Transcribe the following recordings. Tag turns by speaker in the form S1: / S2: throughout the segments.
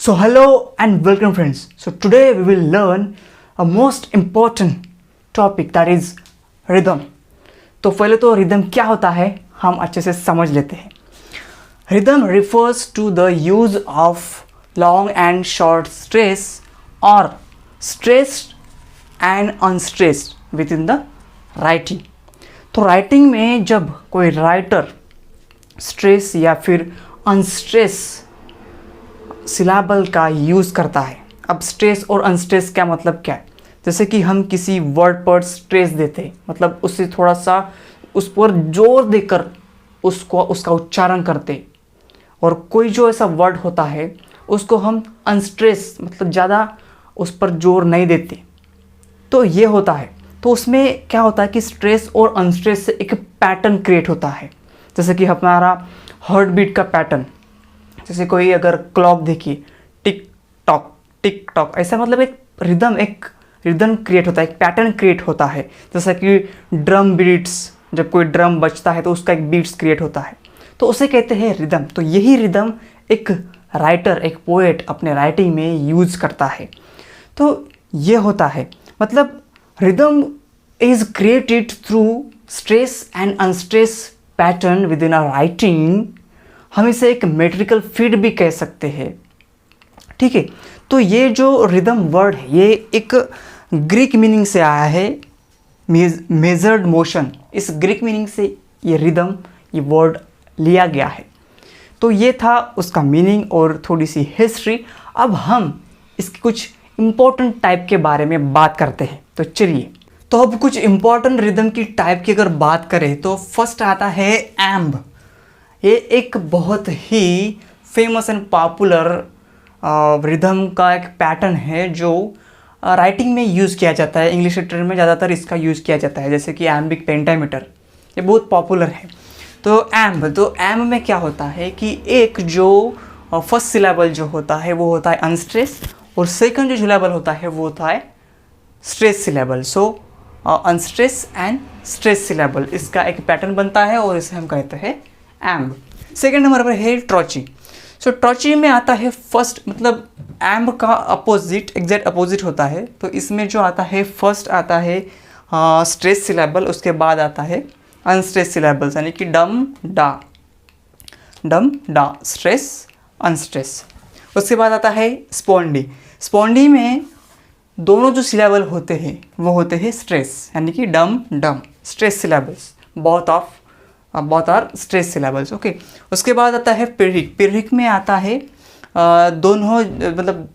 S1: So hello and welcome friends. So today we will learn a most important topic that is rhythm. तो पहले तो rhythm क्या होता है हम अच्छे से समझ लेते हैं. Rhythm refers to the use of long and short stress or stressed and unstressed within the writing. तो राइटिंग में जब कोई राइटर स्ट्रेस या फिर अनस्ट्रेस सिलाबल का यूज़ करता है. अब स्ट्रेस और अनस्ट्रेस क्या मतलब क्या है? जैसे कि हम किसी वर्ड पर स्ट्रेस देते हैं, मतलब उससे थोड़ा सा उस पर जोर देकर उसका उच्चारण करते, और कोई जो ऐसा वर्ड होता है उसको हम अनस्ट्रेस मतलब ज़्यादा उस पर जोर नहीं देते. तो ये होता है. तो उसमें क्या होता है कि स्ट्रेस और अनस्ट्रेस से एक पैटर्न क्रिएट होता है. जैसे कि हमारा हार्ट बीट का पैटर्न, जैसे कोई अगर क्लॉक देखिए टिक टॉक ऐसा, मतलब एक रिदम क्रिएट होता है, एक पैटर्न क्रिएट होता है. जैसा कि ड्रम बीट्स, जब कोई ड्रम बजता है तो उसका एक बीट्स क्रिएट होता है, तो उसे कहते हैं रिदम. तो यही रिदम एक राइटर, एक पोएट अपने राइटिंग में यूज़ करता है. तो ये होता है, मतलब rhythm is created through stress and unstress pattern with in a writing. हम इसे एक मेट्रिकल फीड भी कह सकते हैं. ठीक है. तो ये जो रिदम वर्ड है ये एक ग्रीक मीनिंग से आया है, मेजर्ड मोशन. इस ग्रीक मीनिंग से ये रिदम, ये वर्ड लिया गया है. तो ये था उसका मीनिंग और थोड़ी सी हिस्ट्री. अब हम इसके कुछ इम्पोर्टेंट टाइप के बारे में बात करते हैं. तो चलिए, तो अब कुछ इम्पोर्टेंट रिदम की टाइप की अगर बात करें तो फर्स्ट आता है एम्ब. ये एक बहुत ही फेमस एंड पॉपुलर रिदम का एक पैटर्न है जो राइटिंग में यूज़ किया जाता है. इंग्लिश लिटरेचर में ज़्यादातर इसका यूज़ किया जाता है, जैसे कि एम्बिक पेंटामीटर, ये बहुत पॉपुलर है. तो एम्ब में क्या होता है कि एक जो फर्स्ट सिलेबल जो होता है वो होता है अनस्ट्रेस, और सेकंड जो सिलेबल होता है वो होता है stress syllable. So unstress and stress syllable, इसका एक पैटर्न बनता है और इसे हम कहते हैं एम्ब. सेकेंड नंबर पर है ट्रॉची. सो ट्रॉची में आता है फर्स्ट, मतलब एम्ब का अपोजिट, एग्जैक्ट अपोजिट होता है. तो इसमें जो आता है फर्स्ट आता है स्ट्रेस सिलेबल, उसके बाद आता है अनस्ट्रेस सिलेबल्स, यानी कि डम डा स्ट्रेस अनस्ट्रेस. उसके बाद आता है स्पॉन्डी में दोनों जो सिलेबल होते हैं वो होते हैं स्ट्रेस, यानी कि डम stress syllables, both are stress syllables. Okay. उसके बाद आता है पिरहिक में आता है दोनों, मतलब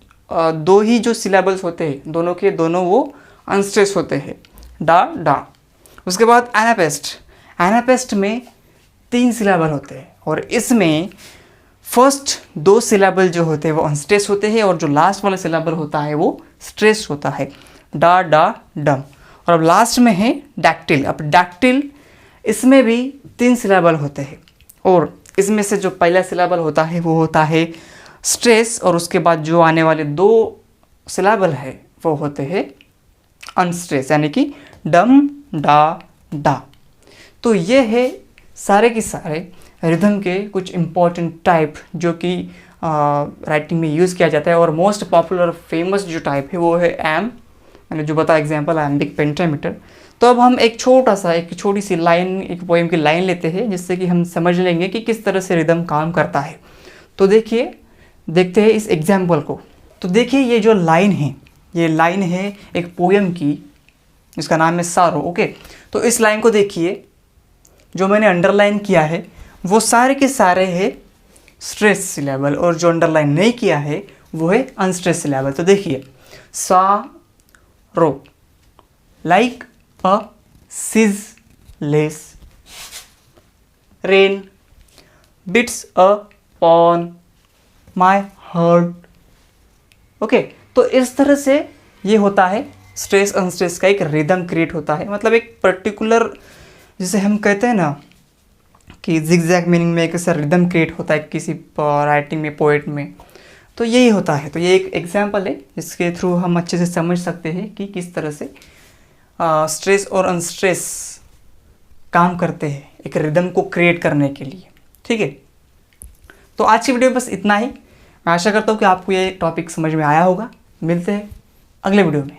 S1: दो ही जो सिलेबल्स होते हैं दोनों के दोनों वो अनस्ट्रेस होते हैं, डा. उसके बाद एनापेस्ट में 3 सिलेबल होते हैं, और इसमें फर्स्ट 2 सिलेबल जो होते हैं वो अनस्ट्रेस होते हैं, और जो लास्ट वाला सिलेबल होता है वो स्ट्रेस होता है, डा डम. और अब लास्ट में है डैक्टिल. अब डैक्टिल इसमें भी 3 सिलेबल होते हैं, और इसमें से जो पहला सिलेबल होता है वो होता है स्ट्रेस, और उसके बाद जो आने वाले 2 सिलेबल है वो होते हैं अनस्ट्रेस, यानी कि डम डा. तो ये है सारे के सारे रिदम के कुछ इम्पॉर्टेंट टाइप जो कि राइटिंग में यूज़ किया जाता है. और मोस्ट पॉपुलर फेमस जो टाइप है वो है एम्ब, मैंने जो बताया एग्जांपल एम्बिक पेंटामीटर. तो अब हम एक छोटी सी लाइन, एक पोएम की लाइन लेते हैं, जिससे कि हम समझ लेंगे कि किस तरह से रिदम काम करता है. तो देखते हैं इस एग्जाम्पल को. तो देखिए, ये जो लाइन है ये लाइन है एक पोएम की, जिसका नाम है सारो. ओके. तो इस लाइन को देखिए, जो मैंने अंडरलाइन किया है वो सारे के सारे है स्ट्रेस सिलेबल, और जो अंडरलाइन नहीं किया है वो है अनस्ट्रेस सिलेबल. तो देखिए, सारो like a ceaseless rain beats upon my heart. Okay. तो इस तरह से ये होता है स्ट्रेस अनस्ट्रेस का एक रिदम क्रिएट होता है, मतलब एक पर्टिकुलर, जिसे हम कहते हैं ना कि जिगजैग मीनिंग में एक ऐसा रिदम क्रिएट होता है किसी राइटिंग में, पोएट में. तो यही होता है. तो ये एक एग्जाम्पल है जिसके थ्रू हम अच्छे से समझ सकते हैं कि किस तरह से स्ट्रेस और अनस्ट्रेस काम करते हैं एक रिदम को क्रिएट करने के लिए. ठीक है. तो आज की वीडियो में बस इतना ही. मैं आशा करता हूँ कि आपको ये टॉपिक समझ में आया होगा। मिलते हैं अगले वीडियो में।